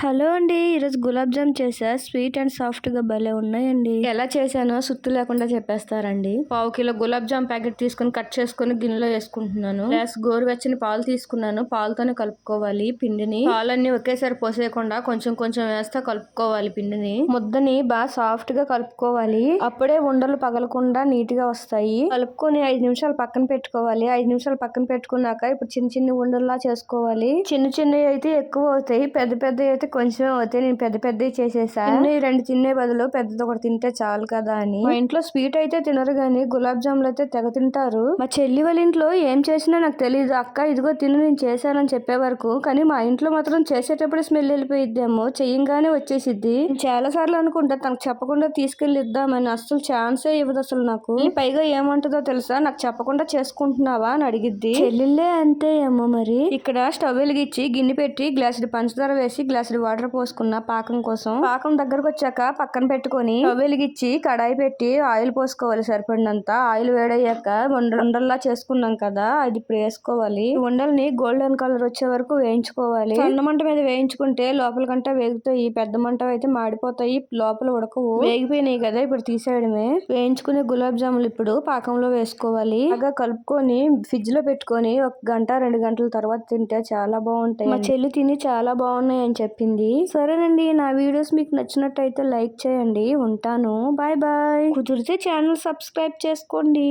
Hello అండి. ఈరోజు గులాబ్ జామ్ చేసా. స్వీట్ అండ్ సాఫ్ట్‌గా భలే ఉన్నాయండి. ఎలా చేశానో సుత్తి లేకుండా చెప్పేస్తారండి. పావు కిలో గులాబ్ జామ్ ప్యాకెట్ తీసుకొని కట్ చేసుకొని గిన్నెలో వేసుకుంటున్నాను. గ్లాస్ గోరువెచ్చని పాలు తీసుకున్నాను. పాలతోనే కలుపుకోవాలి పిండిని. పాలన్నీ ఒకేసారి పోసేయకుండా కొంచెం కొంచెం వేస్తా కలుపుకోవాలి పిండిని. ముద్దని బాగా సాఫ్ట్ గా కలుపుకోవాలి. అప్పుడే ఉండలు పగలకుండా నీట్ గా వస్తాయి. కలుపుకొని 5 నిమిషాలు పక్కన పెట్టుకోవాలి. 5 నిమిషాలు పక్కన పెట్టుకున్నాక ఇప్పుడు చిన్న చిన్న ఉండల్లా చేసుకోవాలి. చిన్న చిన్నవి అయితే ఎక్కువ అవుతాయి. పెద్ద పెద్ద అయితే కొంచెం అవుతాయి. నేను పెద్ద పెద్దవి చేసేసా. రెండు తినే బదులు పెద్దది ఒకటి తింటే చాలు కదా అని. మా ఇంట్లో స్వీట్ అయితే తినరు గానీ గులాబ్ జాములు అయితే తెగ తింటారు. మా చెల్లి వాళ్ళ ఇంట్లో ఏం చేసినా నాకు తెలియదు. అక్క ఇదిగో తిను నేను చేశానని చెప్పే వరకు. కానీ మా ఇంట్లో మాత్రం చేసేటప్పుడు స్మెల్ వెళ్ళిపోయిద్దేమో, చెయ్యంగానే వచ్చేసిద్ది. చాలా సార్లు అనుకుంటా తనకు చెప్పకుండా తీసుకెళ్లి ఇద్దామని. అసలు ఛాన్సే ఇవ్వదు అసలు నాకు. పైగా ఏమంటుందో తెలుసా, నాకు చెప్పకుండా చేసుకుంటున్నావా అని అడిగిద్ది. చెల్లెళ్ళే అంతే ఏమో మరి. ఇక్కడ స్టవ్ వెలిగించి గిన్నె పెట్టి గ్లాసుడు పంచదార వేసి గ్లాసుడు వాటర్ పోసుకున్న పాకం కోసం. పాకం దగ్గరకు వచ్చాక పక్కన పెట్టుకొని స్టవ్ వెలిగించి కడాయి పెట్టి ఆయిల్ పోసుకోవాలి సరిపడినంత. ఆయిల్ వేడయ్యాక ఉండల్లా చేసుకున్నాం కదా, అది ఇప్పుడు వేసుకోవాలి. ఉండల్ని గోల్డెన్ కలర్ వచ్చే వరకు వేయించుకోవాలి. సన్న మంట మీద వేయించుకుంటే లోపల కంటే వేగుతాయి. పెద్ద మంట అయితే మాడిపోతాయి, లోపల ఉడకవు. వేగిపోయినాయి కదా, ఇప్పుడు తీసేయడమే. వేయించుకునే గులాబ్ జాములు ఇప్పుడు పాకంలో వేసుకోవాలి. బాగా కలుపుకొని ఫ్రిడ్జ్ లో పెట్టుకొని 1 గంట 2 గంటల తర్వాత తింటే చాలా బాగుంటాయి. మా చెల్లి తిని చాలా బాగున్నాయి అని చెప్పింది. సరేనండి, నా వీడియోస్ మీకు నచ్చినట్టయితే లైక్ చేయండి. ఉంటాను, బాయ్ బాయ్. కుదిరితే ఛానల్ సబ్స్క్రైబ్ చేసుకోండి.